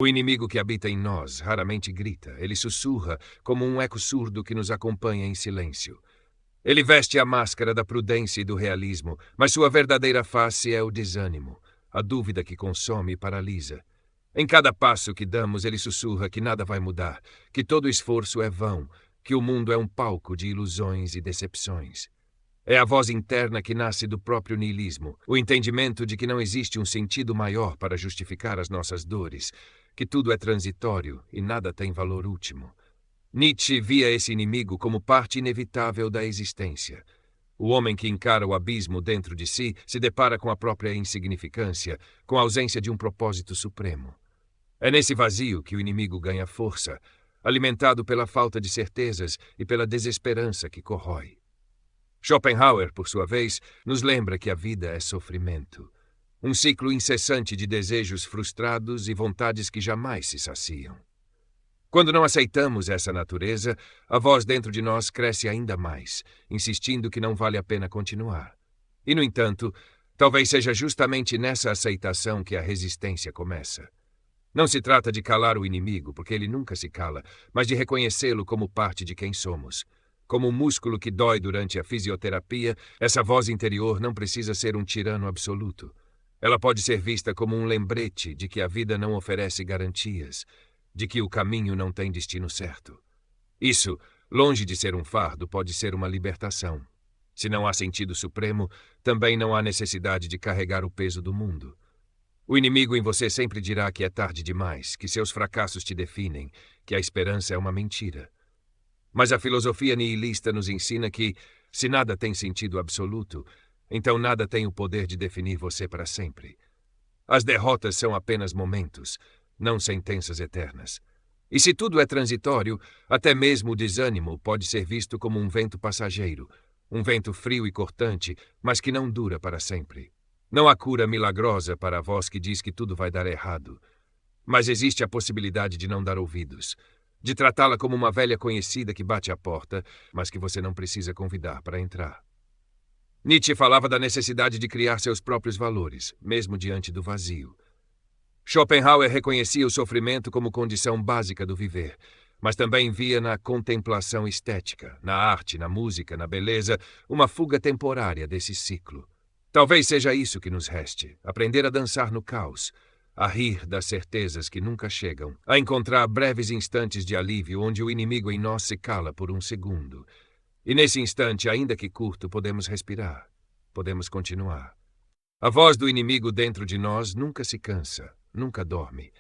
O inimigo que habita em nós raramente grita, ele sussurra como um eco surdo que nos acompanha em silêncio. Ele veste a máscara da prudência e do realismo, mas sua verdadeira face é o desânimo, a dúvida que consome e paralisa. Em cada passo que damos, ele sussurra que nada vai mudar, que todo esforço é vão, que o mundo é um palco de ilusões e decepções. É a voz interna que nasce do próprio niilismo, o entendimento de que não existe um sentido maior para justificar as nossas dores, que tudo é transitório e nada tem valor último. Nietzsche via esse inimigo como parte inevitável da existência. O homem que encara o abismo dentro de si se depara com a própria insignificância, com a ausência de um propósito supremo. É nesse vazio que o inimigo ganha força, alimentado pela falta de certezas e pela desesperança que corrói. Schopenhauer, por sua vez, nos lembra que a vida é sofrimento. Um ciclo incessante de desejos frustrados e vontades que jamais se saciam. Quando não aceitamos essa natureza, a voz dentro de nós cresce ainda mais, insistindo que não vale a pena continuar. E, no entanto, talvez seja justamente nessa aceitação que a resistência começa. Não se trata de calar o inimigo, porque ele nunca se cala, mas de reconhecê-lo como parte de quem somos. Como um músculo que dói durante a fisioterapia, essa voz interior não precisa ser um tirano absoluto. Ela pode ser vista como um lembrete de que a vida não oferece garantias, de que o caminho não tem destino certo. Isso, longe de ser um fardo, pode ser uma libertação. Se não há sentido supremo, também não há necessidade de carregar o peso do mundo. O inimigo em você sempre dirá que é tarde demais, que seus fracassos te definem, que a esperança é uma mentira. Mas a filosofia nihilista nos ensina que, se nada tem sentido absoluto, então nada tem o poder de definir você para sempre. As derrotas são apenas momentos, não sentenças eternas. E se tudo é transitório, até mesmo o desânimo pode ser visto como um vento passageiro, um vento frio e cortante, mas que não dura para sempre. Não há cura milagrosa para a voz que diz que tudo vai dar errado. Mas existe a possibilidade de não dar ouvidos, de tratá-la como uma velha conhecida que bate à porta, mas que você não precisa convidar para entrar. Nietzsche falava da necessidade de criar seus próprios valores, mesmo diante do vazio. Schopenhauer reconhecia o sofrimento como condição básica do viver, mas também via na contemplação estética, na arte, na música, na beleza, uma fuga temporária desse ciclo. Talvez seja isso que nos reste, aprender a dançar no caos, a rir das certezas que nunca chegam, a encontrar breves instantes de alívio onde o inimigo em nós se cala por um segundo. E nesse instante, ainda que curto, podemos respirar, podemos continuar. A voz do inimigo dentro de nós nunca se cansa, nunca dorme.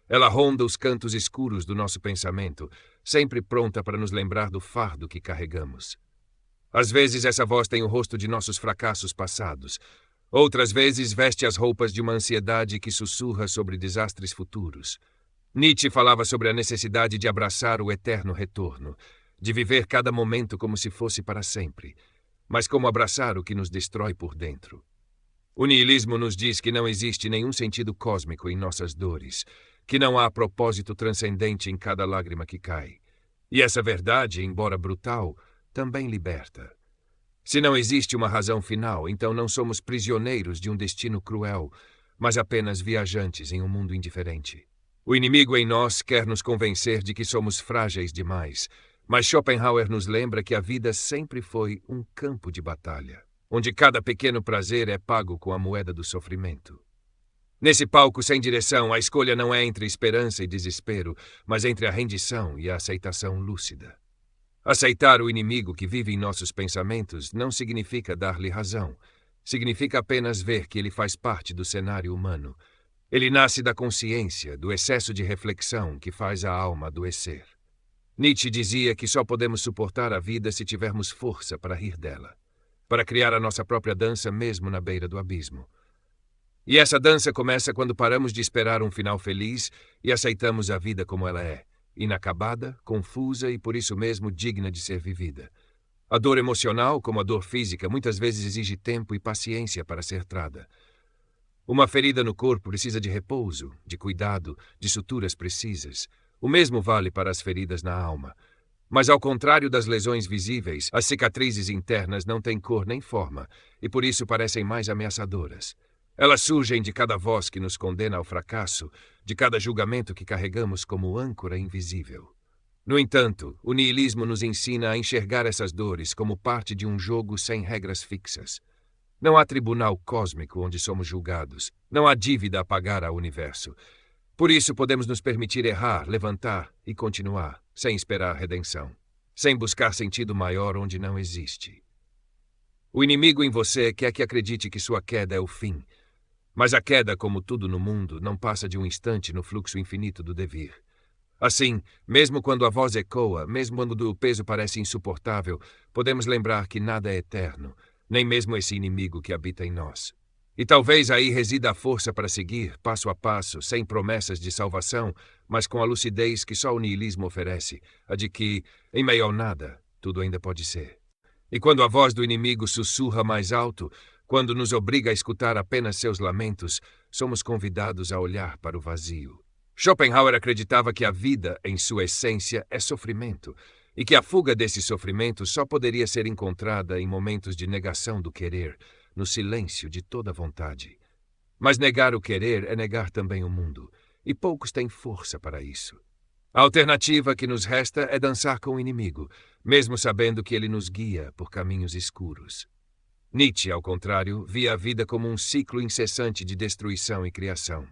Ela ronda os cantos escuros do nosso pensamento, sempre pronta para nos lembrar do fardo que carregamos. Às vezes essa voz tem o rosto de nossos fracassos passados. Outras vezes veste as roupas de uma ansiedade que sussurra sobre desastres futuros. Nietzsche falava sobre a necessidade de abraçar o eterno retorno, de viver cada momento como se fosse para sempre, mas como abraçar o que nos destrói por dentro. O niilismo nos diz que não existe nenhum sentido cósmico em nossas dores, que não há propósito transcendente em cada lágrima que cai. E essa verdade, embora brutal, também liberta. Se não existe uma razão final, então não somos prisioneiros de um destino cruel, mas apenas viajantes em um mundo indiferente. O inimigo em nós quer nos convencer de que somos frágeis demais, mas Schopenhauer nos lembra que a vida sempre foi um campo de batalha, onde cada pequeno prazer é pago com a moeda do sofrimento. Nesse palco sem direção, a escolha não é entre esperança e desespero, mas entre a rendição e a aceitação lúcida. Aceitar o inimigo que vive em nossos pensamentos não significa dar-lhe razão. Significa apenas ver que ele faz parte do cenário humano. Ele nasce da consciência, do excesso de reflexão que faz a alma adoecer. Nietzsche dizia que só podemos suportar a vida se tivermos força para rir dela, para criar a nossa própria dança mesmo na beira do abismo. E essa dança começa quando paramos de esperar um final feliz e aceitamos a vida como ela é, inacabada, confusa e por isso mesmo digna de ser vivida. A dor emocional, como a dor física, muitas vezes exige tempo e paciência para ser trada. Uma ferida no corpo precisa de repouso, de cuidado, de suturas precisas. O mesmo vale para as feridas na alma. Mas ao contrário das lesões visíveis, as cicatrizes internas não têm cor nem forma e por isso parecem mais ameaçadoras. Elas surgem de cada voz que nos condena ao fracasso, de cada julgamento que carregamos como âncora invisível. No entanto, o niilismo nos ensina a enxergar essas dores como parte de um jogo sem regras fixas. Não há tribunal cósmico onde somos julgados. Não há dívida a pagar ao universo. Por isso, podemos nos permitir errar, levantar e continuar, sem esperar redenção, sem buscar sentido maior onde não existe. O inimigo em você quer que acredite que sua queda é o fim. Mas a queda, como tudo no mundo, não passa de um instante no fluxo infinito do devir. Assim, mesmo quando a voz ecoa, mesmo quando o peso parece insuportável, podemos lembrar que nada é eterno, nem mesmo esse inimigo que habita em nós. E talvez aí resida a força para seguir, passo a passo, sem promessas de salvação, mas com a lucidez que só o niilismo oferece, a de que, em meio ao nada, tudo ainda pode ser. E quando a voz do inimigo sussurra mais alto, quando nos obriga a escutar apenas seus lamentos, somos convidados a olhar para o vazio. Schopenhauer acreditava que a vida, em sua essência, é sofrimento, e que a fuga desse sofrimento só poderia ser encontrada em momentos de negação do querer, no silêncio de toda vontade. Mas negar o querer é negar também o mundo, e poucos têm força para isso. A alternativa que nos resta é dançar com o inimigo, mesmo sabendo que ele nos guia por caminhos escuros. Nietzsche, ao contrário, via a vida como um ciclo incessante de destruição e criação.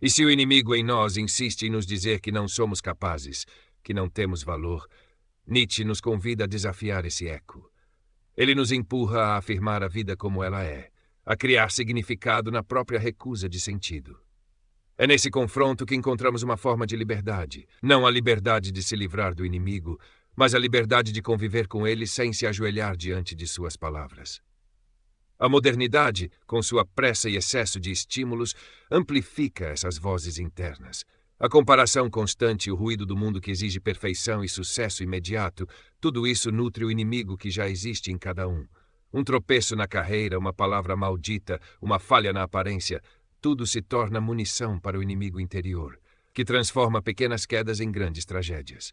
E se o inimigo em nós insiste em nos dizer que não somos capazes, que não temos valor, Nietzsche nos convida a desafiar esse eco. Ele nos empurra a afirmar a vida como ela é, a criar significado na própria recusa de sentido. É nesse confronto que encontramos uma forma de liberdade, não a liberdade de se livrar do inimigo, mas a liberdade de conviver com ele sem se ajoelhar diante de suas palavras. A modernidade, com sua pressa e excesso de estímulos, amplifica essas vozes internas. A comparação constante e o ruído do mundo que exige perfeição e sucesso imediato, tudo isso nutre o inimigo que já existe em cada um. Um tropeço na carreira, uma palavra maldita, uma falha na aparência, tudo se torna munição para o inimigo interior, que transforma pequenas quedas em grandes tragédias.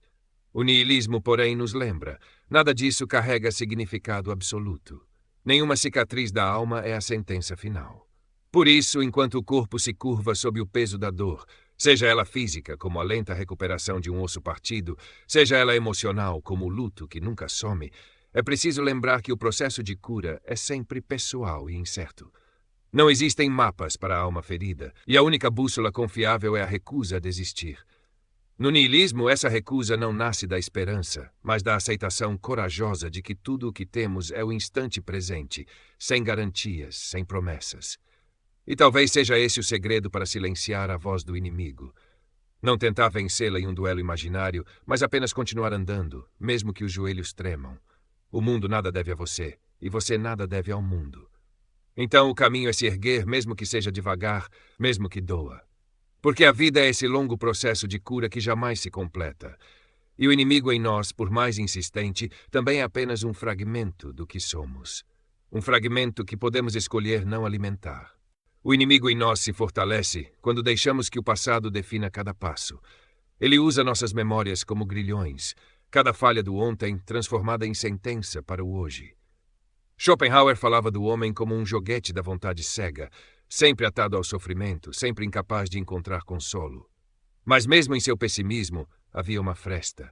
O niilismo, porém, nos lembra, nada disso carrega significado absoluto. Nenhuma cicatriz da alma é a sentença final. Por isso, enquanto o corpo se curva sob o peso da dor, seja ela física, como a lenta recuperação de um osso partido, seja ela emocional, como o luto que nunca some, é preciso lembrar que o processo de cura é sempre pessoal e incerto. Não existem mapas para a alma ferida, e a única bússola confiável é a recusa a desistir. No niilismo, essa recusa não nasce da esperança, mas da aceitação corajosa de que tudo o que temos é o instante presente, sem garantias, sem promessas. E talvez seja esse o segredo para silenciar a voz do inimigo. Não tentar vencê-la em um duelo imaginário, mas apenas continuar andando, mesmo que os joelhos tremam. O mundo nada deve a você, e você nada deve ao mundo. Então o caminho é se erguer, mesmo que seja devagar, mesmo que doa. Porque a vida é esse longo processo de cura que jamais se completa. E o inimigo em nós, por mais insistente, também é apenas um fragmento do que somos. Um fragmento que podemos escolher não alimentar. O inimigo em nós se fortalece quando deixamos que o passado defina cada passo. Ele usa nossas memórias como grilhões, cada falha do ontem transformada em sentença para o hoje. Schopenhauer falava do homem como um joguete da vontade cega, sempre atado ao sofrimento, sempre incapaz de encontrar consolo. Mas mesmo em seu pessimismo, havia uma fresta.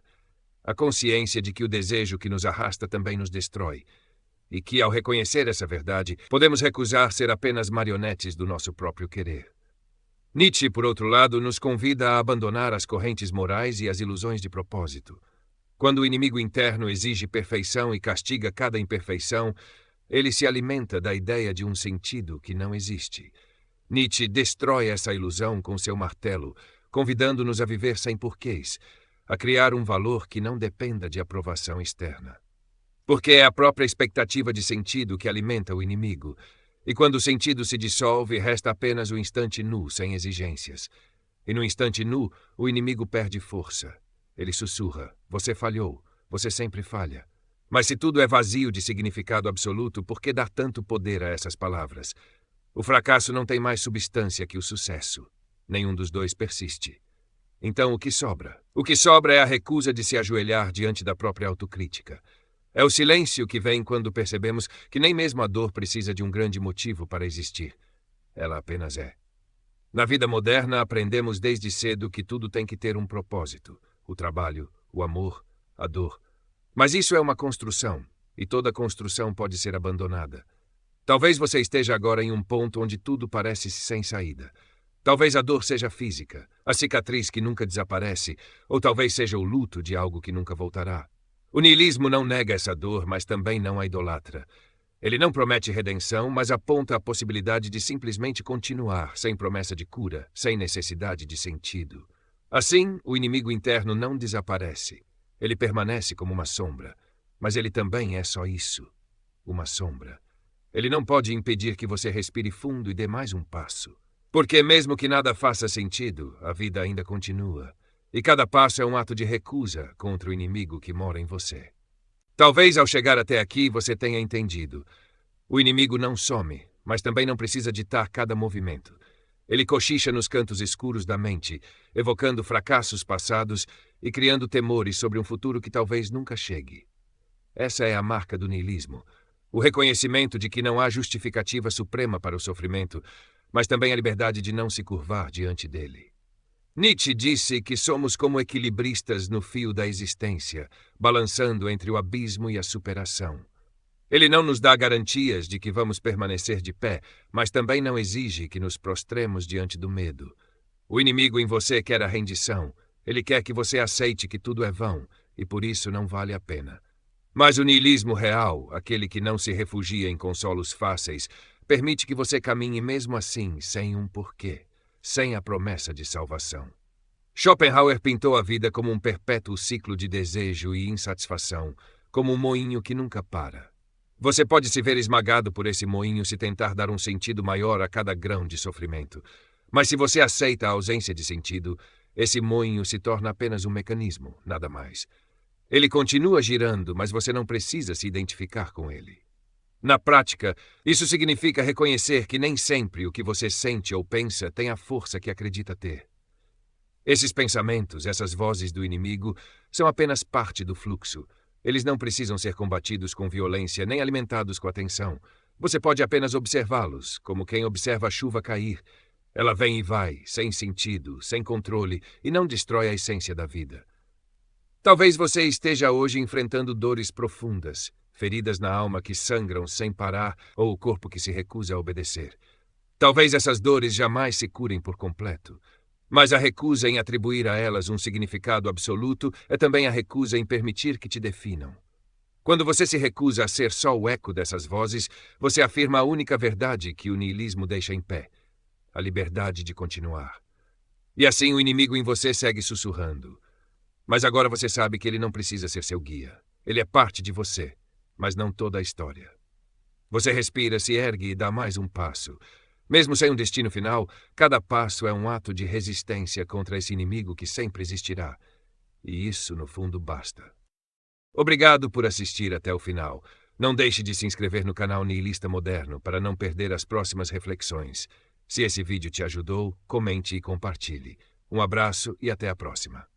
A consciência de que o desejo que nos arrasta também nos destrói, e que, ao reconhecer essa verdade, podemos recusar ser apenas marionetes do nosso próprio querer. Nietzsche, por outro lado, nos convida a abandonar as correntes morais e as ilusões de propósito. Quando o inimigo interno exige perfeição e castiga cada imperfeição, ele se alimenta da ideia de um sentido que não existe. Nietzsche destrói essa ilusão com seu martelo, convidando-nos a viver sem porquês, a criar um valor que não dependa de aprovação externa. Porque é a própria expectativa de sentido que alimenta o inimigo, e quando o sentido se dissolve, resta apenas o instante nu, sem exigências. E no instante nu, o inimigo perde força. Ele sussurra: você falhou, você sempre falha. Mas se tudo é vazio de significado absoluto, por que dar tanto poder a essas palavras? O fracasso não tem mais substância que o sucesso. Nenhum dos dois persiste. Então o que sobra? O que sobra é a recusa de se ajoelhar diante da própria autocrítica. É o silêncio que vem quando percebemos que nem mesmo a dor precisa de um grande motivo para existir. ela apenas é. Na vida moderna, aprendemos desde cedo que tudo tem que ter um propósito: o trabalho, o amor, a dor. Mas isso é uma construção, e toda construção pode ser abandonada. Talvez você esteja agora em um ponto onde tudo parece sem saída. Talvez a dor seja física, a cicatriz que nunca desaparece, ou talvez seja o luto de algo que nunca voltará. O niilismo não nega essa dor, mas também não a idolatra. Ele não promete redenção, mas aponta a possibilidade de simplesmente continuar, sem promessa de cura, sem necessidade de sentido. Assim, o inimigo interno não desaparece. Ele permanece como uma sombra, mas ele também é só isso, uma sombra. Ele não pode impedir que você respire fundo e dê mais um passo. Porque mesmo que nada faça sentido, a vida ainda continua. E cada passo é um ato de recusa contra o inimigo que mora em você. Talvez ao chegar até aqui você tenha entendido. O inimigo não some, mas também não precisa ditar cada movimento. Ele cochicha nos cantos escuros da mente, evocando fracassos passados e criando temores sobre um futuro que talvez nunca chegue. Essa é a marca do niilismo. O reconhecimento de que não há justificativa suprema para o sofrimento, mas também a liberdade de não se curvar diante dele. Nietzsche disse que somos como equilibristas no fio da existência, balançando entre o abismo e a superação. Ele não nos dá garantias de que vamos permanecer de pé, mas também não exige que nos prostremos diante do medo. O inimigo em você quer a rendição. Ele quer que você aceite que tudo é vão, e por isso não vale a pena. Mas o niilismo real, aquele que não se refugia em consolos fáceis, permite que você caminhe mesmo assim, sem um porquê, sem a promessa de salvação. Schopenhauer pintou a vida como um perpétuo ciclo de desejo e insatisfação, como um moinho que nunca para. Você pode se ver esmagado por esse moinho se tentar dar um sentido maior a cada grão de sofrimento. Mas se você aceita a ausência de sentido, esse moinho se torna apenas um mecanismo, nada mais. Ele continua girando, mas você não precisa se identificar com ele. Na prática, isso significa reconhecer que nem sempre o que você sente ou pensa tem a força que acredita ter. Esses pensamentos, essas vozes do inimigo, são apenas parte do fluxo. Eles não precisam ser combatidos com violência nem alimentados com atenção. Você pode apenas observá-los, como quem observa a chuva cair. Ela vem e vai, sem sentido, sem controle, e não destrói a essência da vida. Talvez você esteja hoje enfrentando dores profundas, feridas na alma que sangram sem parar ou o corpo que se recusa a obedecer. Talvez essas dores jamais se curem por completo. Mas a recusa em atribuir a elas um significado absoluto é também a recusa em permitir que te definam. Quando você se recusa a ser só o eco dessas vozes, você afirma a única verdade que o niilismo deixa em pé: a liberdade de continuar. E assim o inimigo em você segue sussurrando. Mas agora você sabe que ele não precisa ser seu guia. Ele é parte de você, mas não toda a história. Você respira, se ergue e dá mais um passo. Mesmo sem um destino final, cada passo é um ato de resistência contra esse inimigo que sempre existirá. E isso, no fundo, basta. Obrigado por assistir até o final. Não deixe de se inscrever no canal Nihilista Moderno para não perder as próximas reflexões. Se esse vídeo te ajudou, comente e compartilhe. Um abraço e até a próxima.